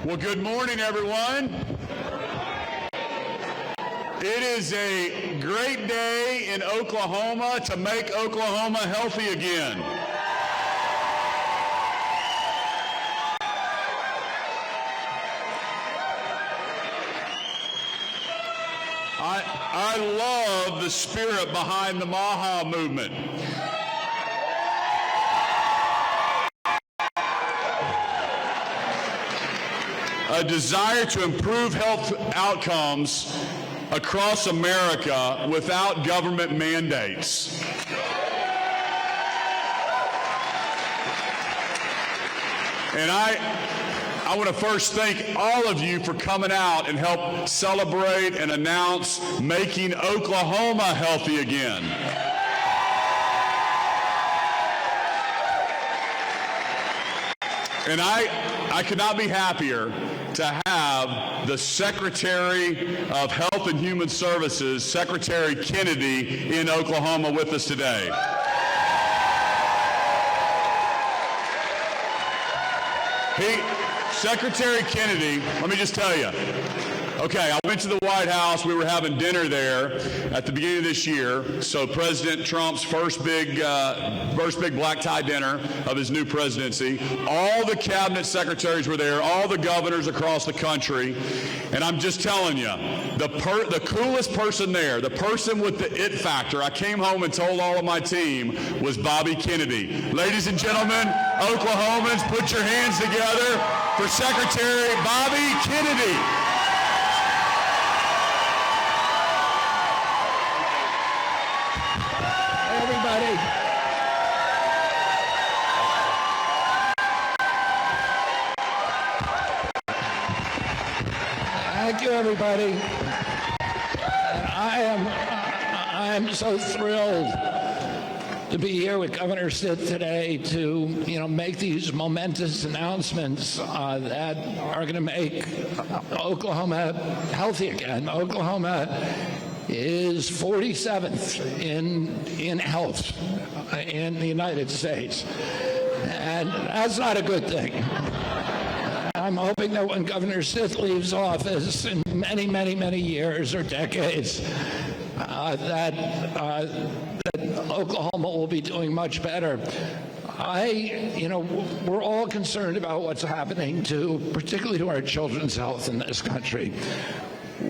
Well, good morning, everyone. It is a great day in Oklahoma to make Oklahoma healthy again. I love the spirit behind the MAHA movement. A desire to improve health outcomes across America without government mandates. And I want to first thank all of you for coming out and help celebrate and announce making Oklahoma healthy again. And I could not be happier to have the Secretary of Health and Human Services, Secretary Kennedy, in Oklahoma with us today. Secretary Kennedy, let me just tell you, okay, I went to the White House. We were having dinner there at the beginning of this year. So President Trump's first big black tie dinner of his new presidency. All the cabinet secretaries were there, all the governors across the country. And I'm just telling you, the coolest person there, the person with the it factor, I came home and told all of my team, was Bobby Kennedy. Ladies and gentlemen, Oklahomans, put your hands together for Secretary Bobby Kennedy. Thank you, everybody. I am so thrilled to be here with Governor Stitt today to, make these momentous announcements that are going to make Oklahoma healthy again. Oklahoma is 47th in health in the United States, and that's not a good thing. I'm hoping that when Governor Stitt leaves office in many, many, many years or decades, that Oklahoma will be doing much better. We're all concerned about what's happening particularly to our children's health in this country.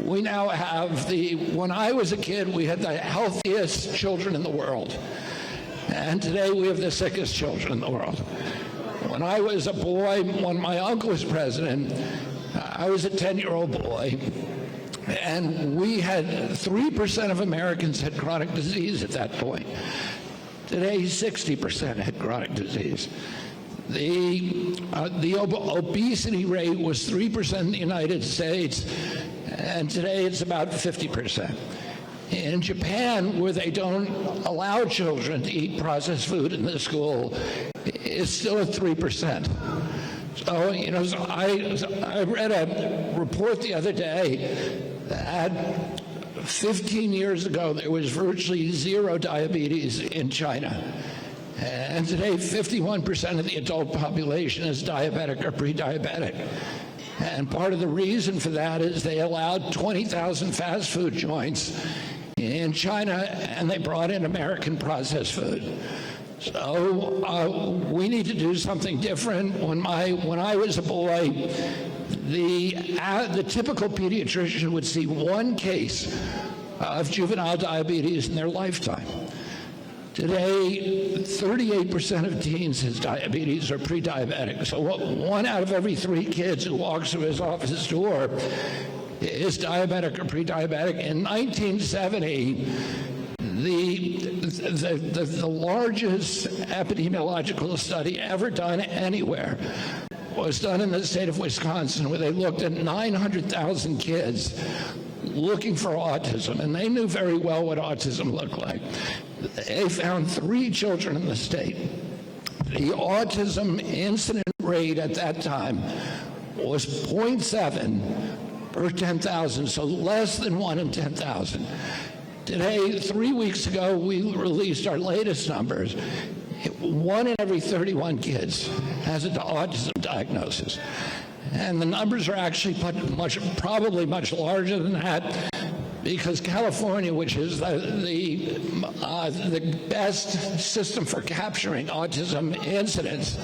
We now have when I was a kid, we had the healthiest children in the world. And today we have the sickest children in the world. When I was a boy, when my uncle was president, I was a 10-year-old boy, and we had 3% of Americans had chronic disease at that point. Today, 60% had chronic disease. The obesity rate was 3% in the United States, and today it's about 50%. In Japan, where they don't allow children to eat processed food in the school, it's still at 3%. So, I read a report the other day that 15 years ago, there was virtually zero diabetes in China. And today, 51% of the adult population is diabetic or pre-diabetic. And part of the reason for that is they allowed 20,000 fast food joints in China, and they brought in American processed food. So we need to do something different. When I was a boy, the typical pediatrician would see one case of juvenile diabetes in their lifetime. Today, 38% of teens has diabetes or pre-diabetic. So 1 out of every 3 kids who walks through his office door is diabetic or pre-diabetic. In 1970, the largest epidemiological study ever done anywhere was done in the state of Wisconsin, where they looked at 900,000 kids looking for autism, and they knew very well what autism looked like. They found 3 children in the state. The autism incident rate at that time was 0.7 per 10,000, so less than 1 in 10,000. Today, 3 weeks ago, we released our latest numbers. 1 in every 31 kids has an autism diagnosis. And the numbers are actually probably much larger than that, because California, which is the best system for capturing autism incidents,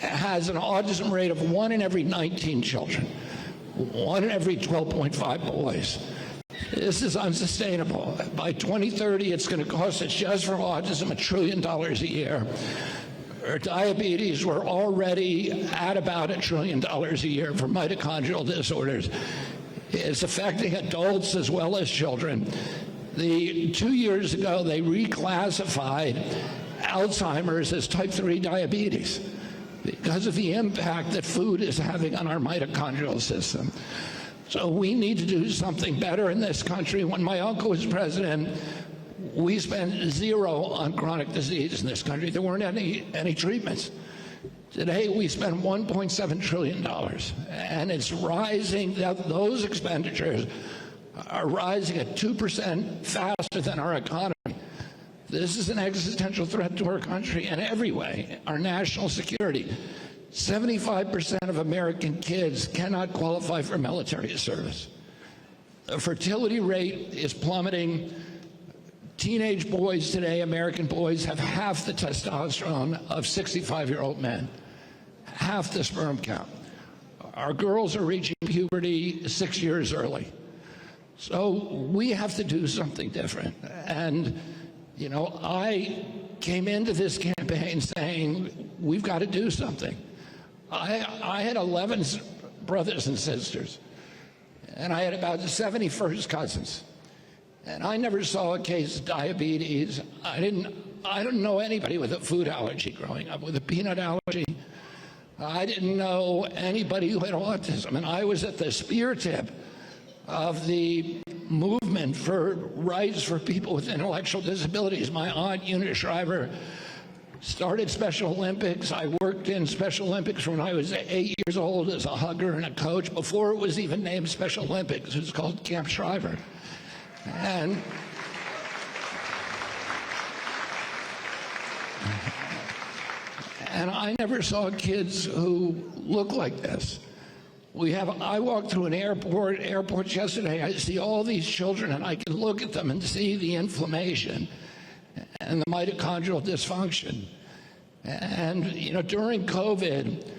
has an autism rate of 1 in every 19 children, 1 in every 12.5 boys. This is unsustainable. By 2030, it's going to cost us just for autism $1 trillion a year. For diabetes, we're already at about $1 trillion a year. For mitochondrial disorders, it's affecting adults as well as children. 2 years ago, they reclassified Alzheimer's as type 3 diabetes because of the impact that food is having on our mitochondrial system. So we need to do something better in this country. When my uncle was president, we spent 0 on chronic disease in this country. There weren't any treatments. Today, we spend $1.7 trillion, and it's rising. Those expenditures are rising at 2% faster than our economy. This is an existential threat to our country in every way. Our national security. 75% of American kids cannot qualify for military service. The fertility rate is plummeting. Teenage boys today, American boys, have half the testosterone of 65-year-old men, half the sperm count. Our girls are reaching puberty 6 years early. So we have to do something different. And, you know, I came into this campaign saying, we've got to do something. I had 11 brothers and sisters, and I had about 70 first cousins. And I never saw a case of diabetes. I didn't know anybody with a food allergy growing up, with a peanut allergy. I didn't know anybody who had autism. And I was at the spear tip of the movement for rights for people with intellectual disabilities. My aunt, Eunice Shriver, started Special Olympics. I worked in Special Olympics when I was 8 years old as a hugger and a coach. Before it was even named Special Olympics, it was called Camp Shriver. And I never saw kids who look like this. I walked through an airports yesterday. I see all these children, and I can look at them and see the inflammation and the mitochondrial dysfunction. And, you know, during COVID,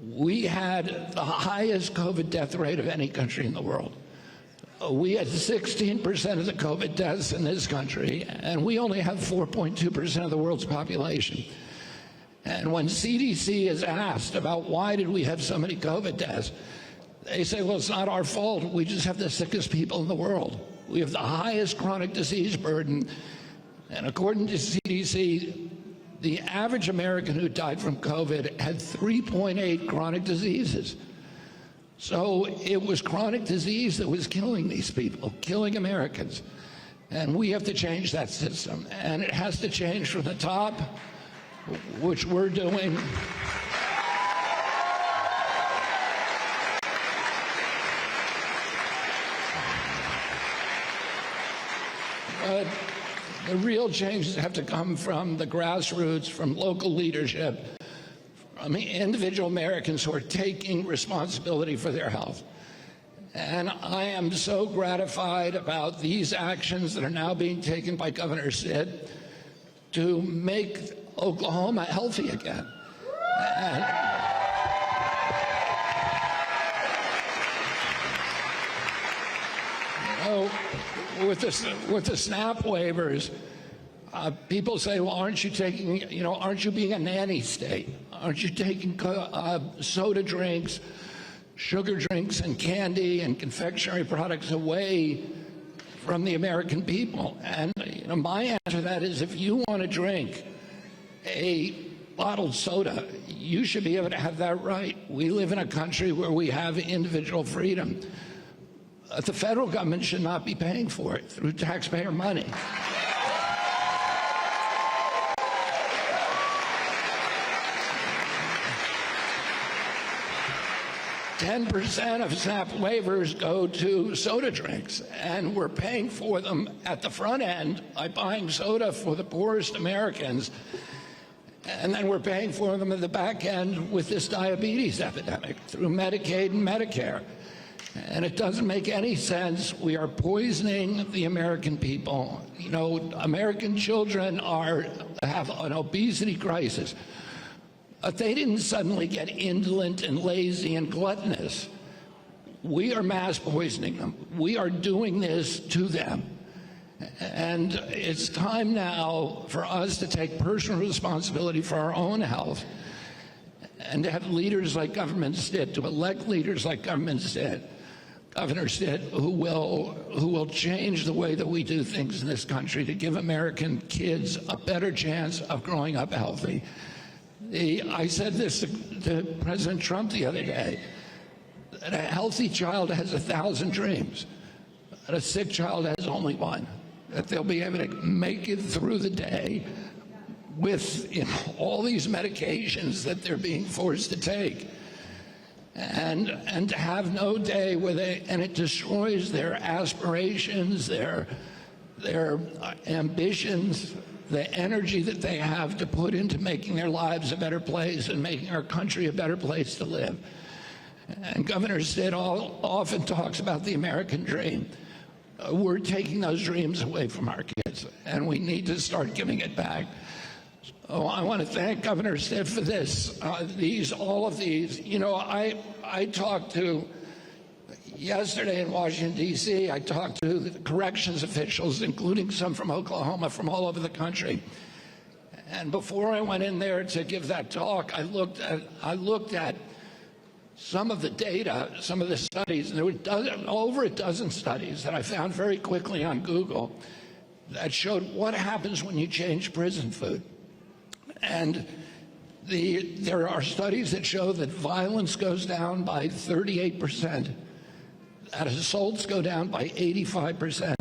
we had the highest COVID death rate of any country in the world. We had 16% of the COVID deaths in this country, and we only have 4.2% of the world's population. And when CDC is asked about why did we have so many COVID deaths, they say, well, it's not our fault. We just have the sickest people in the world. We have the highest chronic disease burden. And according to CDC, the average American who died from COVID had 3.8 chronic diseases. So it was chronic disease that was killing these people, killing Americans. And we have to change that system. And it has to change from the top, which we're doing. But the real changes have to come from the grassroots, from local leadership, from individual Americans who are taking responsibility for their health. And I am so gratified about these actions that are now being taken by Governor Stitt to make Oklahoma healthy again. And with the SNAP waivers, people say, well, aren't you being a nanny state? Aren't you taking soda drinks, sugar drinks, and candy and confectionery products away from the American people? And my answer to that is, if you want to drink a bottled soda, you should be able to have that right. We live in a country where we have individual freedom. The federal government should not be paying for it through taxpayer money. %10 of SNAP waivers go to soda drinks, and we're paying for them at the front end by buying soda for the poorest Americans. And then we're paying for them at the back end with this diabetes epidemic through Medicaid and Medicare. And it doesn't make any sense. We are poisoning the American people. You know, American children have an obesity crisis. But they didn't suddenly get indolent and lazy and gluttonous. We are mass poisoning them. We are doing this to them. And it's time now for us to take personal responsibility for our own health and to have leaders like Governor Stitt, to elect leaders like Governor Stitt, who will change the way that we do things in this country to give American kids a better chance of growing up healthy. I said this to President Trump the other day, that a healthy child has 1,000 dreams, and a sick child has only one, that they'll be able to make it through the day with all these medications that they're being forced to take, and to have no day where and it destroys their aspirations, their ambitions, the energy that they have to put into making their lives a better place and making our country a better place to live. And Governor Stitt often talks about the American dream. We're taking those dreams away from our kids, and we need to start giving it back. So I want to thank Governor Stitt for this. All of these. You know, I talked to, yesterday in Washington, D.C., I talked to the corrections officials, including some from Oklahoma, from all over the country. And before I went in there to give that talk, I looked at some of the data, some of the studies, and there were over a dozen studies that I found very quickly on Google that showed what happens when you change prison food. And there are studies that show that violence goes down by 38%, that assaults go down by 85%,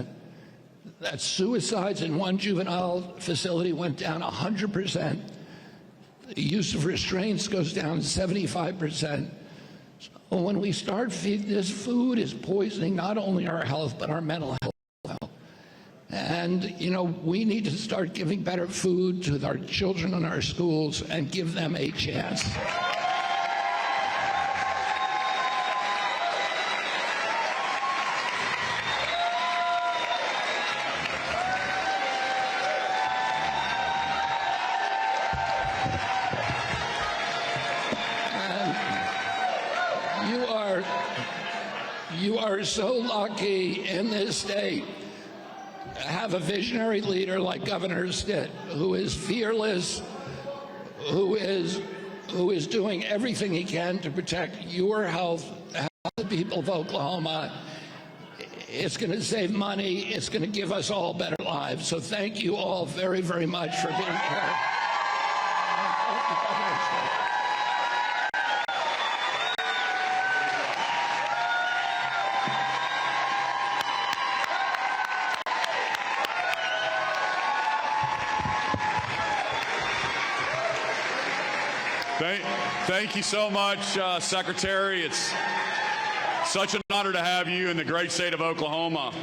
that suicides in one juvenile facility went down 100%, the use of restraints goes down 75%. So when we start feeding, this food is poisoning not only our health, but our mental health as well. And, you know, we need to start giving better food to our children in our schools and give them a chance. You are so lucky in this state to have a visionary leader like Governor Stitt, who is fearless, who is doing everything he can to protect your health, the health of the people of Oklahoma. It's going to save money. It's going to give us all better lives. So thank you all very, very much for being here. Thank you so much, Secretary. It's such an honor to have you in the great state of Oklahoma.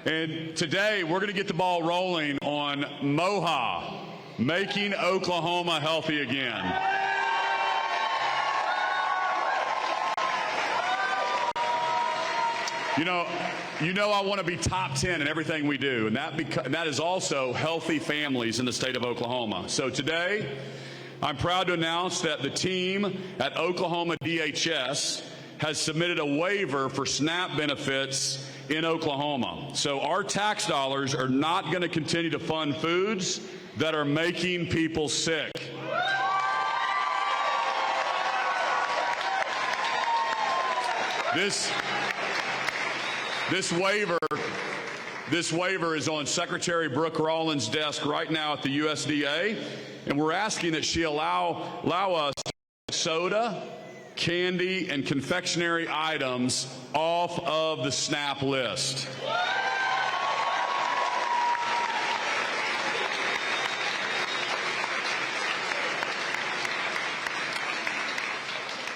And today, we're going to get the ball rolling on MOHA, Making Oklahoma Healthy Again. You know I want to be top 10 in everything we do, and that is also healthy families in the state of Oklahoma. So today, I'm proud to announce that the team at Oklahoma DHS has submitted a waiver for SNAP benefits in Oklahoma. So our tax dollars are not going to continue to fund foods that are making people sick. This waiver is on Secretary Brooke Rawlins' desk right now at the USDA, and we're asking that she allow us to take soda, candy, and confectionery items off of the SNAP list.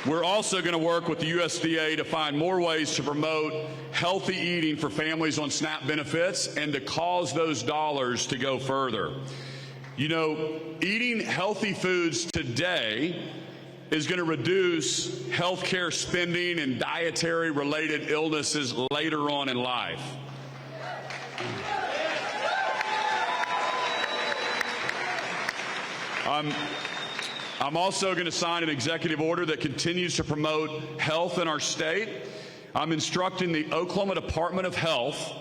We're also going to work with the USDA to find more ways to promote healthy eating for families on SNAP benefits and to cause those dollars to go further. You know, eating healthy foods today is going to reduce healthcare spending and dietary related illnesses later on in life. I'm also going to sign an executive order that continues to promote health in our state. I'm instructing the Oklahoma Department of Health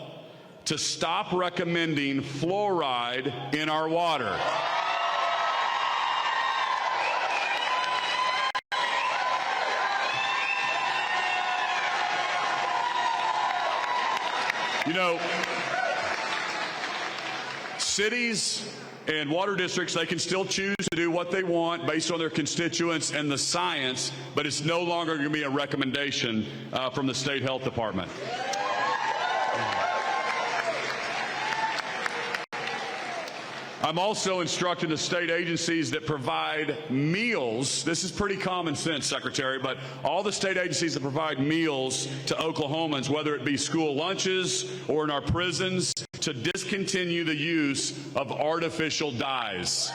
to stop recommending fluoride in our water. You know, cities and water districts, they can still choose to do what they want based on their constituents and the science, but it's no longer going to be a recommendation from the state health department. I'm also instructing the state agencies that provide meals. This is pretty common sense, Secretary, but all the state agencies that provide meals to Oklahomans, whether it be school lunches or in our prisons, to discontinue the use of artificial dyes.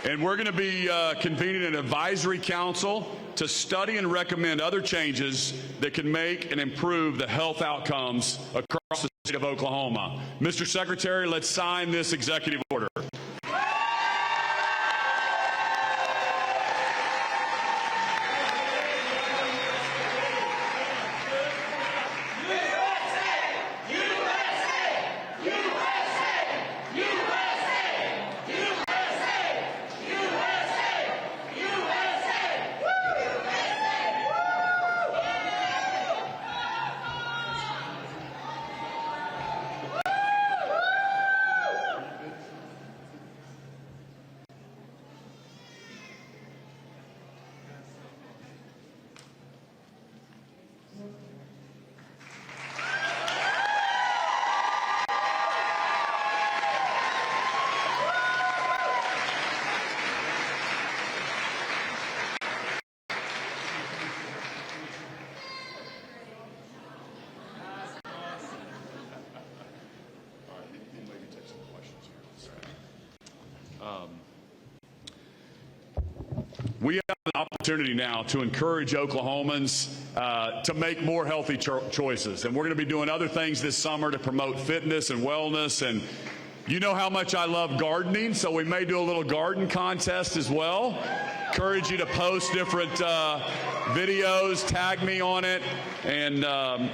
And we're going to be convening an advisory council to study and recommend other changes that can make and improve the health outcomes across the state of Oklahoma. Mr. Secretary, let's sign this executive order. We have an opportunity now to encourage Oklahomans to make more healthy choices. And we're going to be doing other things this summer to promote fitness and wellness. And you know how much I love gardening, so we may do a little garden contest as well. Encourage you to post different videos, tag me on it. And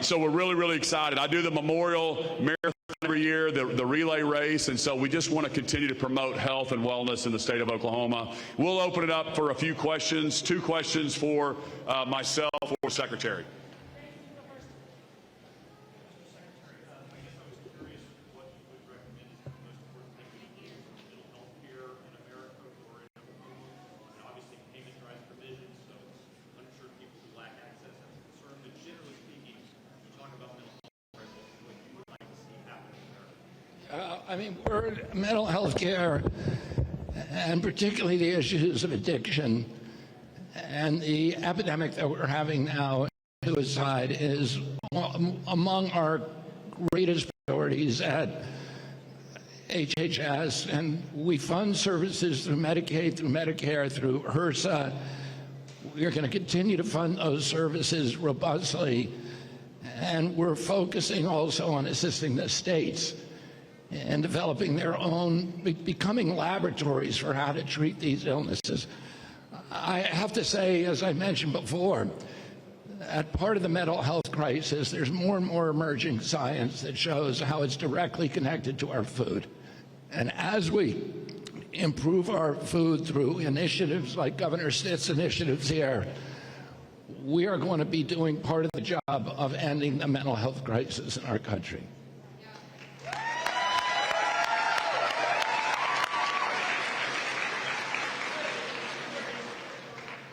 so we're really, really excited. I do the Memorial Marathon every year, the relay race, and so we just want to continue to promote health and wellness in the state of Oklahoma. We'll open it up for a few questions, 2 questions for myself or Secretary. I mean, mental health care, and particularly the issues of addiction and the epidemic that we're having now, suicide, is among our greatest priorities at HHS. And we fund services through Medicaid, through Medicare, through HRSA. We're going to continue to fund those services robustly. And we're focusing also on assisting the states and developing their own, becoming laboratories for how to treat these illnesses. I have to say, as I mentioned before, at part of the mental health crisis, there's more and more emerging science that shows how it's directly connected to our food. And as we improve our food through initiatives like Governor Stitt's initiatives here, we are going to be doing part of the job of ending the mental health crisis in our country.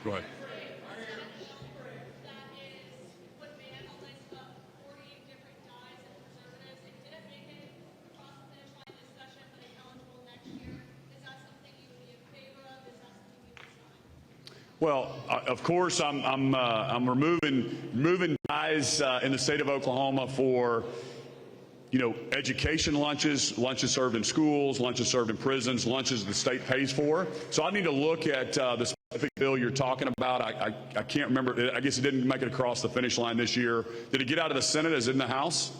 Go ahead. Well, of course, I'm removing guys in the state of Oklahoma for, education lunches served in schools, lunches served in prisons, lunches the state pays for. So I need to look at the specific bill you're talking about. I can't remember. I guess it didn't make it across the finish line this year. Did it get out of the Senate? Is it in the House?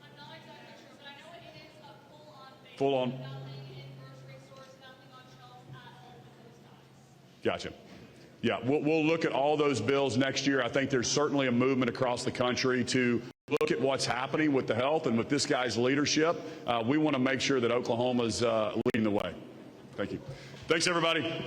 I'm not exactly sure, but I know it is a Full-on. nothing in grocery stores, nothing on shelves at all with those guys. Gotcha. Yeah, we'll look at all those bills next year. I think there's certainly a movement across the country to look at what's happening with the health and with this guy's leadership. We want to make sure that Oklahoma's leading the way. Thank you. Thanks, everybody.